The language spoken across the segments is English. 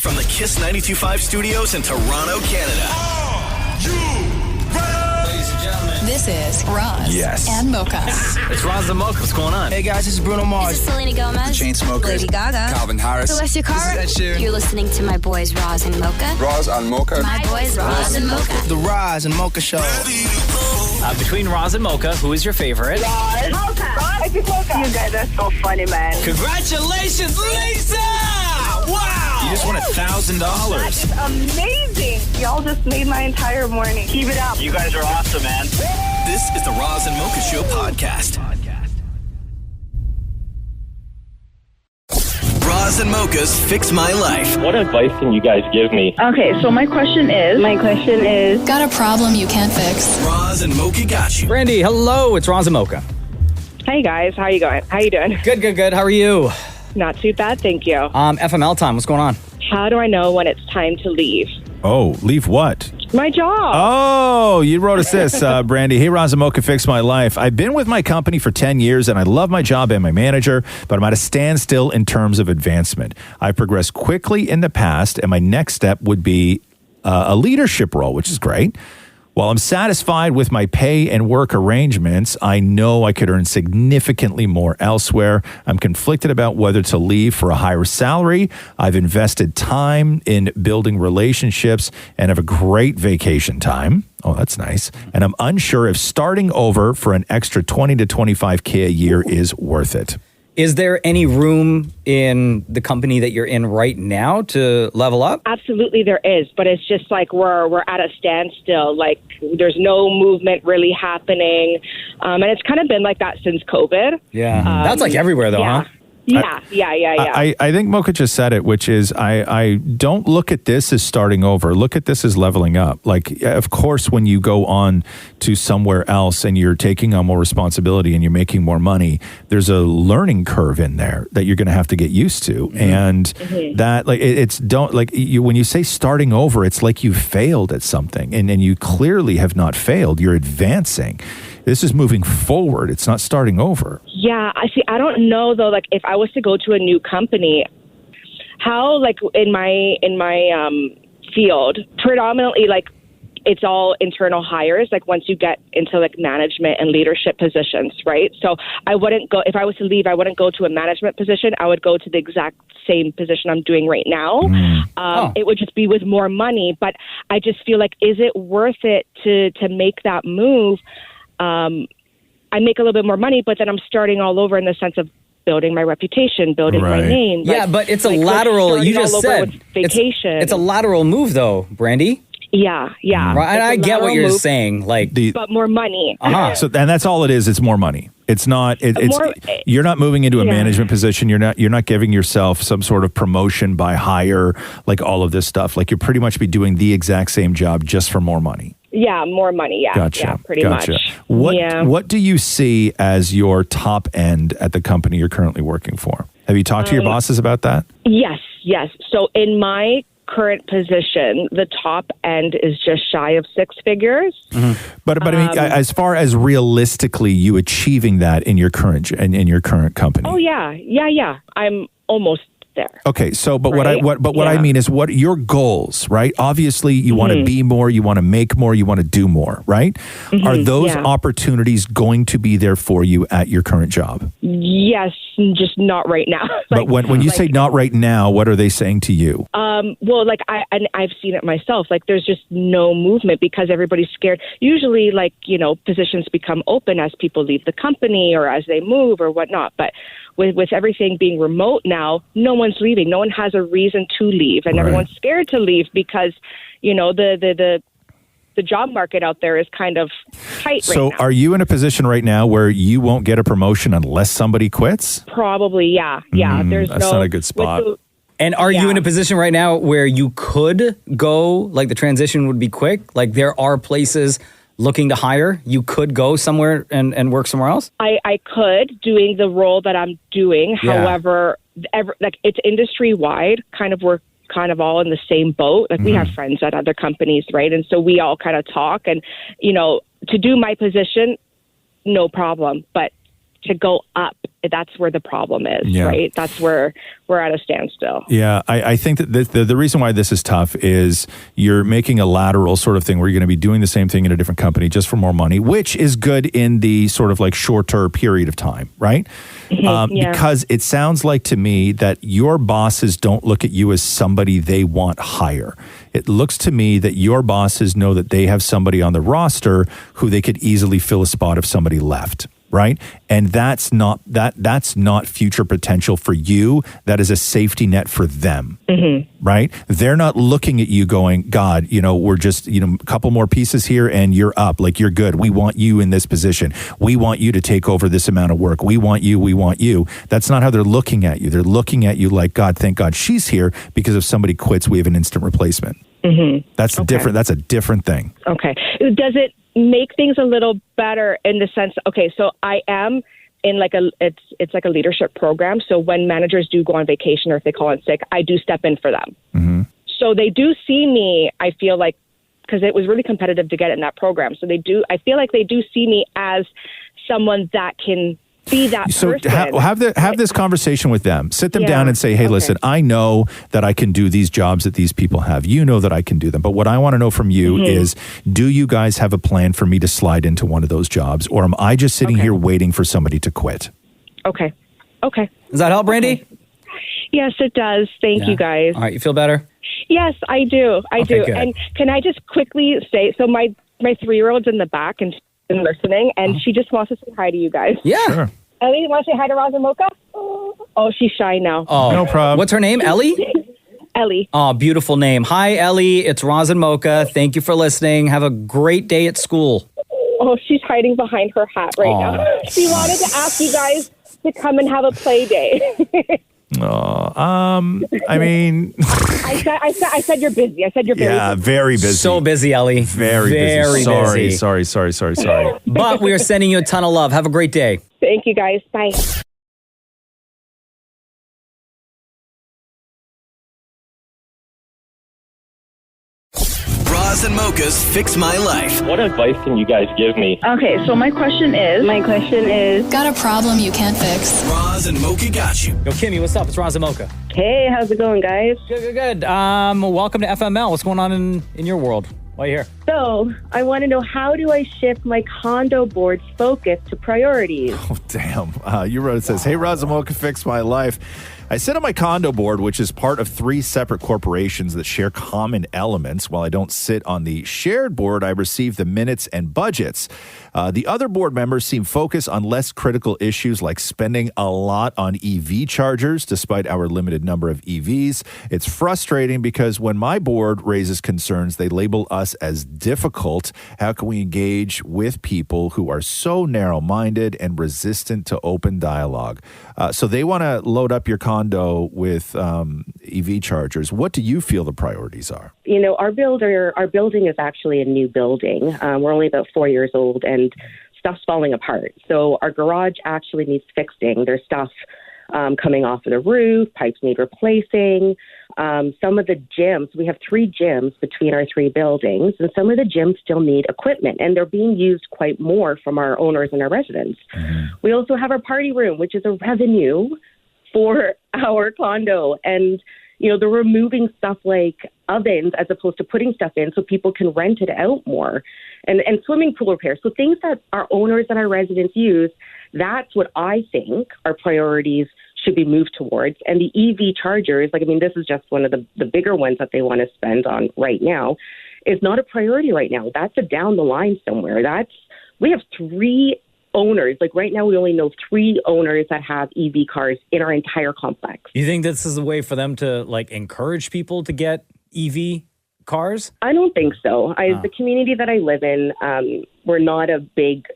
From the Kiss 92.5 studios in Toronto, Canada. Ladies and gentlemen, This is Roz and Mocha. it's Roz and Mocha. What's going on? Hey guys, this is Bruno Mars. This is Selena Gomez. Chainsmokers. Lady Gaga. Calvin Harris. Celestia Cara. This is Ed Sheeran. You're listening to my boys Roz and Mocha. Roz and Mocha. My boys Roz and Mocha. The Roz and Mocha Show. Between Roz and Mocha, who is your favorite? Mocha. You guys are so funny, man. Congratulations, Lisa! Wow! You just won $1,000. That's amazing. Y'all just made my entire morning. Keep it up. You guys are awesome, man. This is the Roz and Mocha Show podcast. Roz and Mocha's Fix My Life. What advice can you guys give me? Okay, so my question is, Got a problem you can't fix? Roz and Mocha got you. Brandy, hello. It's Roz and Mocha. hey guys, how you going? How you doing? Good. How are you? Not too bad, thank you. FML time. What's going on? How do I know when it's time to leave? Oh, leave what? My job. Oh, you wrote us this, Brandy. Hey, Roz and Mocha, Fix My Life. I've been with my company for 10 years, and I love my job and my manager, but I'm at a standstill in terms of advancement. I've progressed quickly in the past, and my next step would be a leadership role, which is great. While I'm satisfied with my pay and work arrangements, I know I could earn significantly more elsewhere. I'm conflicted about whether to leave for a higher salary. I've invested time in building relationships and have a great vacation time. Oh, that's nice. And I'm unsure if starting over for an extra 20 to 25K a year is worth it. Is there any room in the company that you're in right now to level up? Absolutely there is, but it's just like we're at a standstill. Like there's no movement really happening. And it's kind of been like that since COVID. Yeah. That's like everywhere though, huh? Yeah. I think Mocha just said it, which is I don't look at this as starting over. Look at this as leveling up. Like, of course, when you go on to somewhere else and you're taking on more responsibility and you're making more money, there's a learning curve in there that you're going to have to get used to. Mm-hmm. And that, like, when you say starting over, it's like you failed at something and you clearly have not failed. You're advancing. This is moving forward. It's not starting over. Yeah, I don't know though. Like, if I was to go to a new company, how like in my field, predominantly like it's all internal hires. Like once you get into like management and leadership positions, right? So I wouldn't go if I was to leave. I wouldn't go to a management position. I would go to the exact same position I'm doing right now. It would just be with more money. But I just feel like, is it worth it to make that move? I make a little bit more money, but then I'm starting all over in the sense of building my reputation, building my name. Yeah, but it's a lateral. You just said vacation. It's a lateral move, though, Brandy. Yeah. Right, and I get what you're saying. Like, but more money. So, and that's all it is. It's more money. It's not. You're not moving into a management position. You're not giving yourself some sort of promotion by hire. Like all of this stuff. Like you're pretty much be doing the exact same job just for more money. Yeah, more money. Yeah, gotcha. Yeah, pretty much. What do you see as your top end at the company you're currently working for? Have you talked to your bosses about that? Yes. So in my current position, the top end is just shy of six figures. Mm-hmm. But I mean, as far as realistically, you achieving that in your current company. Oh yeah. I'm almost there. Okay, so what I mean is, what are your goals, right? Obviously, you want to be more, you want to make more, you want to do more, right? Mm-hmm. Are those opportunities going to be there for you at your current job? Yes, just not right now. But when you say not right now, what are they saying to you? Well, like I've seen it myself. Like there's just no movement because everybody's scared. Usually, like positions become open as people leave the company or as they move or whatnot. But with everything being remote now, no one's leaving. No one has a reason to leave, and everyone's scared to leave because the job market out there is kind of tight right now. So are you in a position right now where you won't get a promotion unless somebody quits? Probably, yeah. That's not a good spot. And are you in a position right now where you could go, like the transition would be quick? Like there are places looking to hire, you could go somewhere and work somewhere else? I could, doing the role that I'm doing. Yeah. However, it's industry-wide, we're kind of all in the same boat. Like we have friends at other companies, right? And so we all kind of talk and, to do my position, no problem. But to go up, that's where the problem is, Yeah. right? That's where we're at a standstill. Yeah, I think that the reason why this is tough is you're making a lateral sort of thing where you're going to be doing the same thing in a different company just for more money, which is good in the sort of like shorter period of time, right? Yeah. Because it sounds like to me that your bosses don't look at you as somebody they want higher. It looks to me that your bosses know that they have somebody on the roster who they could easily fill a spot if somebody left. Right. And that's not future potential for you. That is a safety net for them. Mm-hmm. Right. They're not looking at you going, God, we're just, a couple more pieces here and you're up. Like, you're good. We want you in this position. We want you to take over this amount of work. We want you. We want you. That's not how they're looking at you. They're looking at you like, God, thank God she's here, because if somebody quits, we have an instant replacement. Mm-hmm. That's different. That's a different thing. Okay. Does it make things a little better in the sense, okay, so I am in it's like a leadership program. So when managers do go on vacation or if they call in sick, I do step in for them. Mm-hmm. So they do see me, I feel like, because it was really competitive to get in that program. So I feel like they do see me as someone that can be that person. So have this conversation with them. Sit them down and say, hey, listen, I know that I can do these jobs that these people have. You know that I can do them. But what I want to know from you is, do you guys have a plan for me to slide into one of those jobs? Or am I just sitting here waiting for somebody to quit? Okay. Does that help, Brandy? Yes, it does. Thank you, guys. All right. You feel better? Yes, I do. I do. Good. And can I just quickly say, so my 3-year-old's in the back and listening, and she just wants to say hi to you guys. Yeah. Sure. Ellie, want to say hi to Roz and Mocha? Oh, she's shy now. Oh, no problem. What's her name? Ellie? Ellie. Oh, beautiful name. Hi, Ellie. It's Roz and Mocha. Thank you for listening. Have a great day at school. Oh, she's hiding behind her hat right now. She wanted to ask you guys to come and have a play day. I mean, I said you're busy. I said you're busy. Yeah, very busy. So busy, Ellie. Very busy. Sorry. But we are sending you a ton of love. Have a great day. Thank you, guys. Bye. Roz and Mocha's Fix My Life. What advice can you guys give me? Okay, so my question is... Got a problem you can't fix? Roz and Mocha got you. Yo, Kimmy, what's up? It's Roz and Mocha. Hey, how's it going, guys? Good. Welcome to FML. What's going on in your world? Why are you here? So, I want to know, how do I shift my condo board's focus to priorities? Oh, damn. You wrote, it says, hey, Roz and Mocha, fix my life. I sit on my condo board, which is part of 3 separate corporations that share common elements. While I don't sit on the shared board, I receive the minutes and budgets. The other board members seem focused on less critical issues like spending a lot on EV chargers, despite our limited number of EVs. It's frustrating because when my board raises concerns, they label us as difficult. How can we engage with people who are so narrow-minded and resistant to open dialogue? So they want to load up your condo with EV chargers. What do you feel the priorities are? You know, our building is actually a new building. We're only about 4 years old, and stuff's falling apart. So our garage actually needs fixing. There's stuff coming off of the roof, pipes need replacing. Some of the gyms, we have 3 gyms between our 3 buildings, and some of the gyms still need equipment, and they're being used quite more from our owners and our residents. Mm-hmm. We also have our party room, which is a revenue for our condo, and they're removing stuff like ovens as opposed to putting stuff in so people can rent it out more, and swimming pool repairs. So things that our owners and our residents use, that's what I think our priorities should be moved towards. And the EV chargers, this is just one of the bigger ones that they want to spend on right now, is not a priority right now. That's a down the line somewhere. We have 3 owners. Right now we only know 3 owners that have EV cars in our entire complex. You think this is a way for them to encourage people to get EV cars? I don't think so. The community that I live in, we're not a big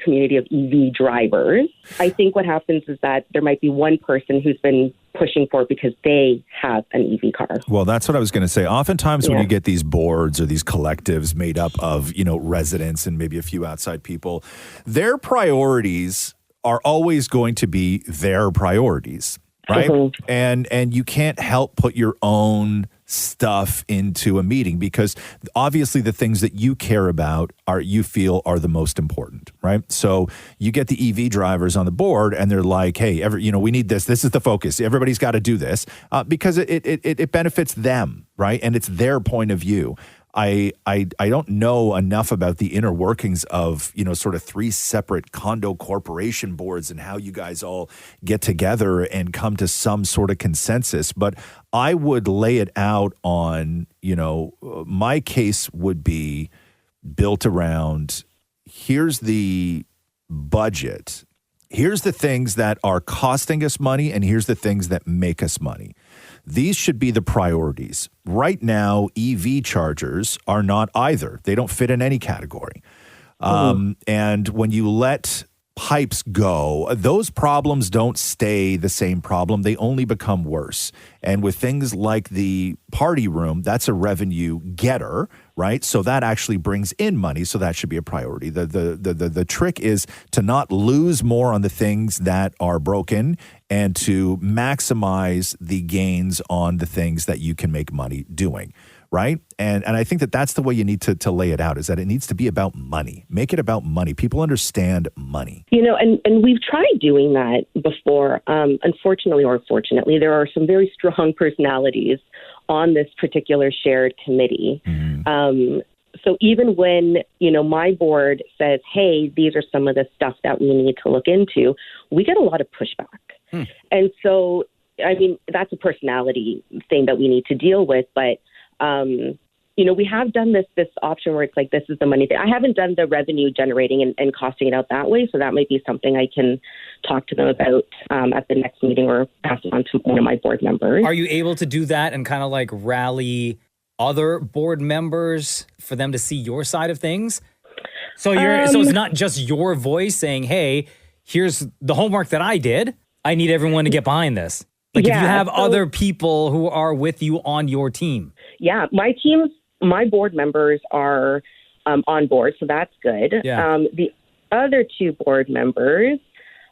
community of EV drivers. I think what happens is that there might be one person who's been pushing for it because they have an EV car. Well, that's what I was going to say. Oftentimes when you get these boards or these collectives made up of, residents and maybe a few outside people, their priorities are always going to be their priorities. right? And you can't help put your own stuff into a meeting because obviously the things that you care about you feel are the most important, right? So you get the EV drivers on the board and they're like, hey, we need this. This is the focus. Everybody's got to do this because it benefits them, right? And it's their point of view. I don't know enough about the inner workings of, sort of 3 separate condo corporation boards and how you guys all get together and come to some sort of consensus. But I would lay it out on, my case would be built around, here's the budget. Here's the things that are costing us money, and here's the things that make us money. These should be the priorities. Right now, EV chargers are not either. They don't fit in any category. And when you let pipes go, those problems don't stay the same problem. They only become worse. And with things like the party room, that's a revenue getter, right? So that actually brings in money. So that should be a priority. The trick is to not lose more on the things that are broken and to maximize the gains on the things that you can make money doing, right? And I think that that's the way you need to lay it out, is that it needs to be about money. Make it about money. People understand money. And we've tried doing that before. Unfortunately or fortunately, there are some very strong personalities on this particular shared committee. So even when, my board says, hey, these are some of the stuff that we need to look into, we get a lot of pushback. And so, that's a personality thing that we need to deal with. But, we have done this option where it's like, this is the money. I haven't done the revenue generating and costing it out that way. So that might be something I can talk to them about at the next meeting or pass it on to one of my board members. Are you able to do that and kind of like rally other board members for them to see your side of things? So so it's not just your voice saying, hey, here's the homework that I did. I need everyone to get behind this. Like if you have other people who are with you on your team. Yeah, my board members are on board, so that's good. Yeah. The other 2 board members,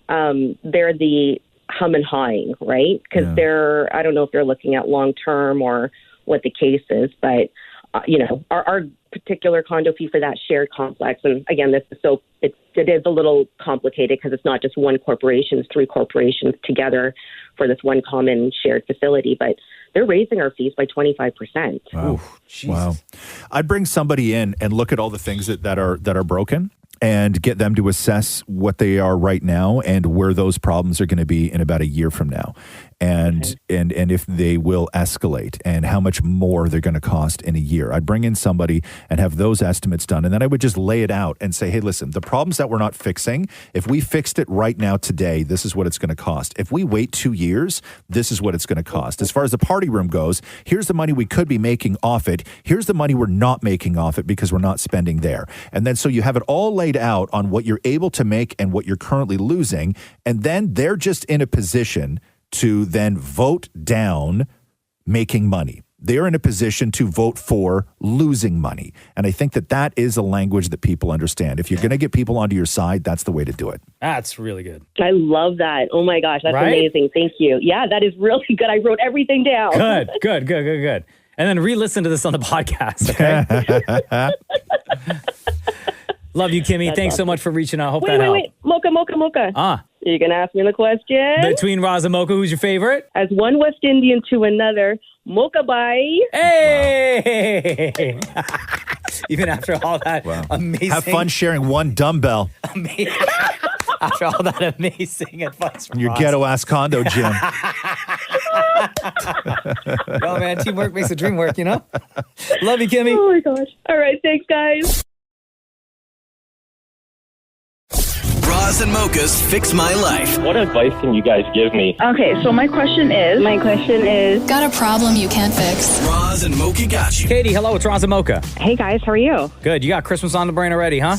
they're the hum and hawing, right? Because I don't know if they're looking at long term or what the case is, but our particular condo fee for that shared complex, and again, it is a little complicated because it's not just one corporation, it's 3 corporations together for this one common shared facility, but they're raising our fees by 25%. Wow. Wow. I'd bring somebody in and look at all the things that are broken and get them to assess what they are right now and where those problems are going to be in about a year from now. And if they will escalate and how much more they're going to cost in a year. I'd bring in somebody and have those estimates done. And then I would just lay it out and say, hey, listen, the problems that we're not fixing, if we fixed it right now today, this is what it's going to cost. If we wait 2 years, this is what it's going to cost. As far as the party room goes, here's the money we could be making off it. Here's the money we're not making off it because we're not spending there. And then so you have it all laid out on what you're able to make and what you're currently losing. And then they're just in a position to then vote down making money. They're in a position to vote for losing money. And I think that is a language that people understand. If you're going to get people onto your side, that's the way to do it. That's really good. I love that. Oh my gosh, that's amazing. Thank you. Yeah, that is really good. I wrote everything down. Good. And then re-listen to this on the podcast, okay? Love you, Kimmy. Thanks awesome. so much for reaching out. Hope that helped. Wait. Mocha. You're going to ask me the question? Between Roz and Mocha, who's your favorite? As one West Indian to another, Mocha bye. Hey! Wow. Even after all that amazing... Have fun sharing one dumbbell. After all that amazing advice from your Roz. ghetto-ass condo gym. Oh, man, teamwork makes the dream work, Love you, Kimmy. Oh, my gosh. All right, thanks, guys. Roz and Mocha's Fix My Life. What advice can you guys give me? Okay, so my question is... Got a problem you can't fix? Roz and Mocha got you. Katie, hello, it's Roz and Mocha. Hey, guys, how are you? Good. You got Christmas on the brain already, huh?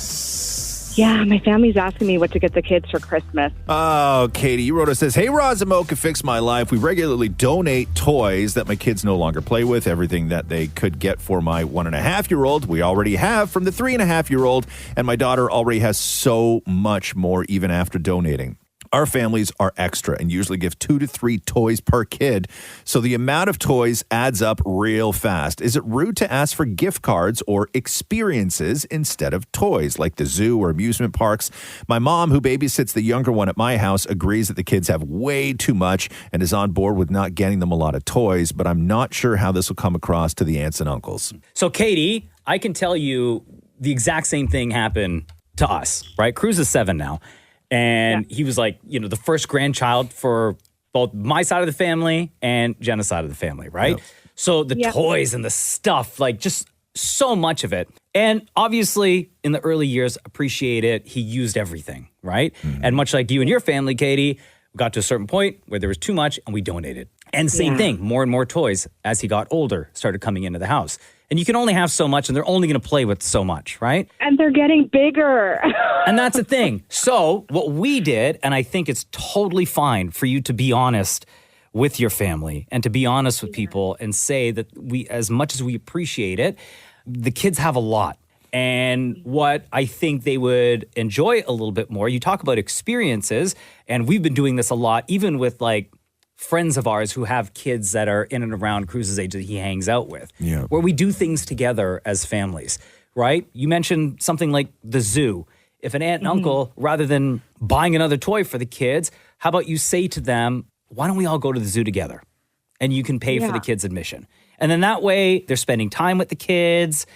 Yeah, my family's asking me what to get the kids for Christmas. Oh, Katie, you wrote us, says, hey, Roz and Mocha, Fix My Life. We regularly donate toys that my kids no longer play with. Everything that they could get for my 1.5-year-old, we already have from the 3.5-year-old. And my daughter already has so much more even after donating. Our families are extra and usually give 2 to 3 toys per kid. So the amount of toys adds up real fast. Is it rude to ask for gift cards or experiences instead of toys, like the zoo or amusement parks? My mom, who babysits the younger one at my house, agrees that the kids have way too much and is on board with not getting them a lot of toys, but I'm not sure how this will come across to the aunts and uncles. So, Katie, I can tell you the exact same thing happened to us, right? Cruz is 7 now. And he was like, the first grandchild for both my side of the family and Jenna's side of the family, right? Yep. So the toys and the stuff, like just so much of it. And obviously, in the early years, appreciate it. He used everything, right? Mm-hmm. And much like you and your family, Katie, we got to a certain point where there was too much and we donated. And same thing, more and more toys as he got older started coming into the house. And you can only have so much, and they're only going to play with so much, right? And they're getting bigger. And that's the thing. So what we did, and I think it's totally fine for you to be honest with your family and to be honest with people and say that we, as much as we appreciate it, the kids have a lot. And what I think they would enjoy a little bit more, you talk about experiences, and we've been doing this a lot, even with like friends of ours who have kids that are in and around Cruz's age that he hangs out with, where we do things together as families, right? You mentioned something like the zoo. If an aunt and uncle, rather than buying another toy for the kids, how about you say to them, why don't we all go to the zoo together? And you can pay for the kids' admission. And then that way, they're spending time with the kids.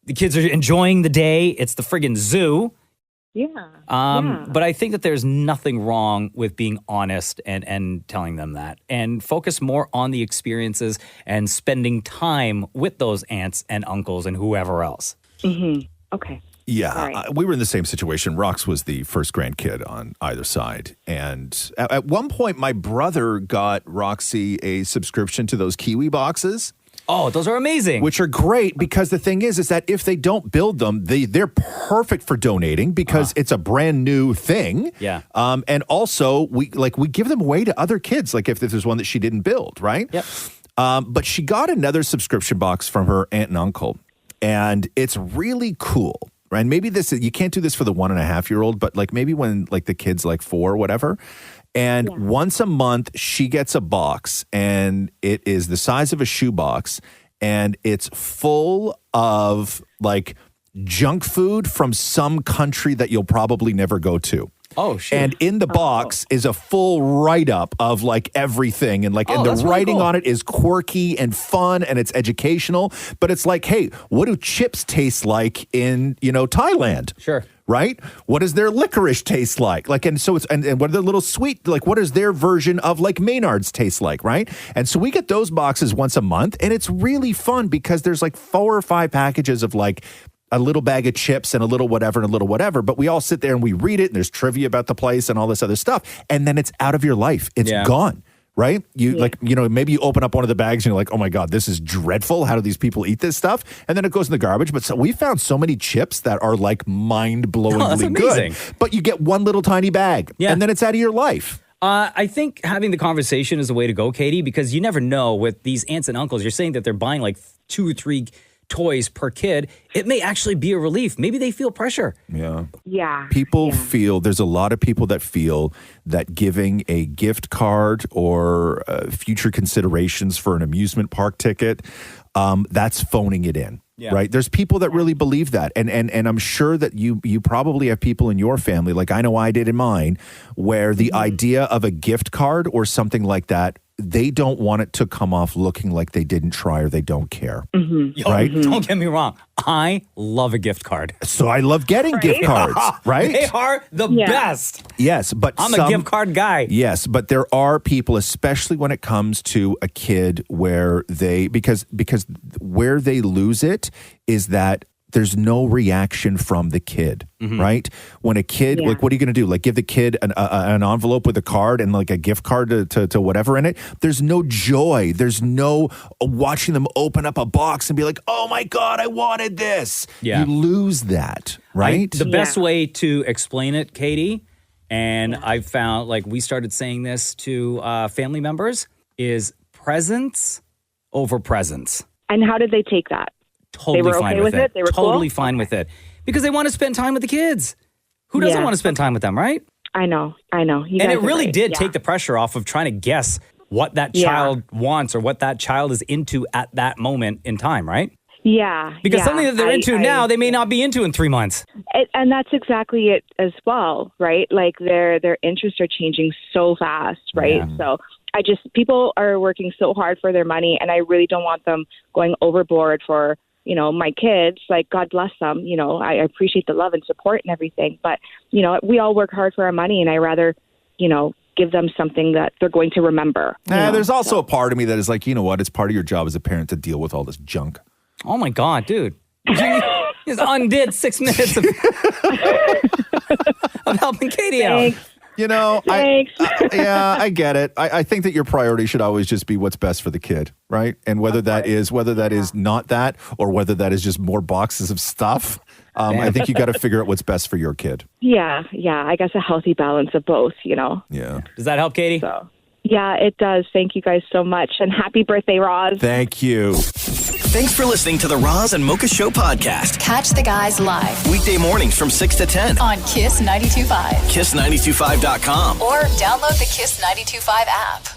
The kids are enjoying the day. It's the friggin' zoo. But I think that there's nothing wrong with being honest and telling them that, and focus more on the experiences and spending time with those aunts and uncles and whoever else. Okay. Yeah, Right. we were in the same situation. Rox was the first grandkid on either side. And at one point, my brother got Roxy a subscription to those Kiwi boxes. Oh, those are amazing. Which are great because the thing is that if they don't build them, they're perfect for donating because it's a brand new thing. Yeah. And also, we give them away to other kids, like if there's one that she didn't build, right? Yep. But she got another subscription box from her aunt and uncle, and it's really cool. And maybe you can't do this for the 1.5-year-old, but like maybe when like the kid's like 4 or whatever. And once a month, she gets a box, and it is the size of a shoebox, and it's full of like junk food from some country that you'll probably never go to. Oh, shit. And in the box is a full write-up of like everything. And and the writing on it is quirky and fun and it's educational. But it's like, hey, what do chips taste like in, Thailand? Sure. Right? What does their licorice taste like? And so it's, and what are their little sweet, like what does their version of like Maynard's taste like? Right? And so we get those boxes once a month, and it's really fun because there's like 4 or 5 packages of like a little bag of chips and a little whatever, but we all sit there and we read it, and there's trivia about the place and all this other stuff. And then it's out of your life. It's gone, right? Maybe you open up one of the bags and you're like, oh my God, this is dreadful. How do these people eat this stuff? And then it goes in the garbage. But we found so many chips that are like mind-blowingly good. But you get one little tiny bag and then it's out of your life. I think having the conversation is the way to go, Katie, because you never know with these aunts and uncles. You're saying that they're buying like 2 or 3 toys per kid. It may actually be a relief. Maybe they feel pressure. Yeah. People feel, there's a lot of people that feel that giving a gift card or future considerations for an amusement park ticket, that's phoning it in. Right? There's people that really believe that. And I'm sure that you probably have people in your family, like I know I did in mine, where the idea of a gift card or something like that, they don't want it to come off looking like they didn't try or they don't care. Right? Don't get me wrong. I love a gift card. So I love getting gift cards, right? They are the best. Yes, but I'm a gift card guy. Yes, but there are people, especially when it comes to a kid, where because where they lose it is that there's no reaction from the kid, right? When a kid, like, what are you going to do? Like, give the kid an envelope with a card and like a gift card to whatever in it? There's no joy. There's no watching them open up a box and be like, oh my God, I wanted this. You lose that, right? The best way to explain it, Katie, and I've found, like, we started saying this to family members, is presents over presents. And how did they take that? Totally they were fine okay with it? They were totally cool? fine with it. Because they want to spend time with the kids. Who doesn't want to spend time with them, right? I know. You And guys it are really right. did Yeah. take the pressure off of trying to guess what that child wants or what that child is into at that moment in time, right? Yeah. Because yeah. something that they're into now, they may not be into in 3 months. And that's exactly it as well, right? Like their interests are changing so fast, right? Yeah. So people are working so hard for their money, and I really don't want them going overboard for, my kids. Like, God bless them. I appreciate the love and support and everything, but, we all work hard for our money, and I rather, give them something that they're going to remember. There's also a part of me that is like, you know what? It's part of your job as a parent to deal with all this junk. Oh my God, dude. Just undid 6 minutes of helping Katie out. I get it. I think that your priority should always just be what's best for the kid, right? And whether that is not that, or whether that is just more boxes of stuff, I think you got to figure out what's best for your kid. Yeah. I guess a healthy balance of both, Yeah. Does that help, Katie? So, yeah, it does. Thank you guys so much. And happy birthday, Roz. Thank you. Thanks for listening to the Roz and Mocha Show podcast. Catch the guys live Weekday mornings from 6 to 10. on Kiss 92.5 Kiss925.com. or download the Kiss 92.5 app.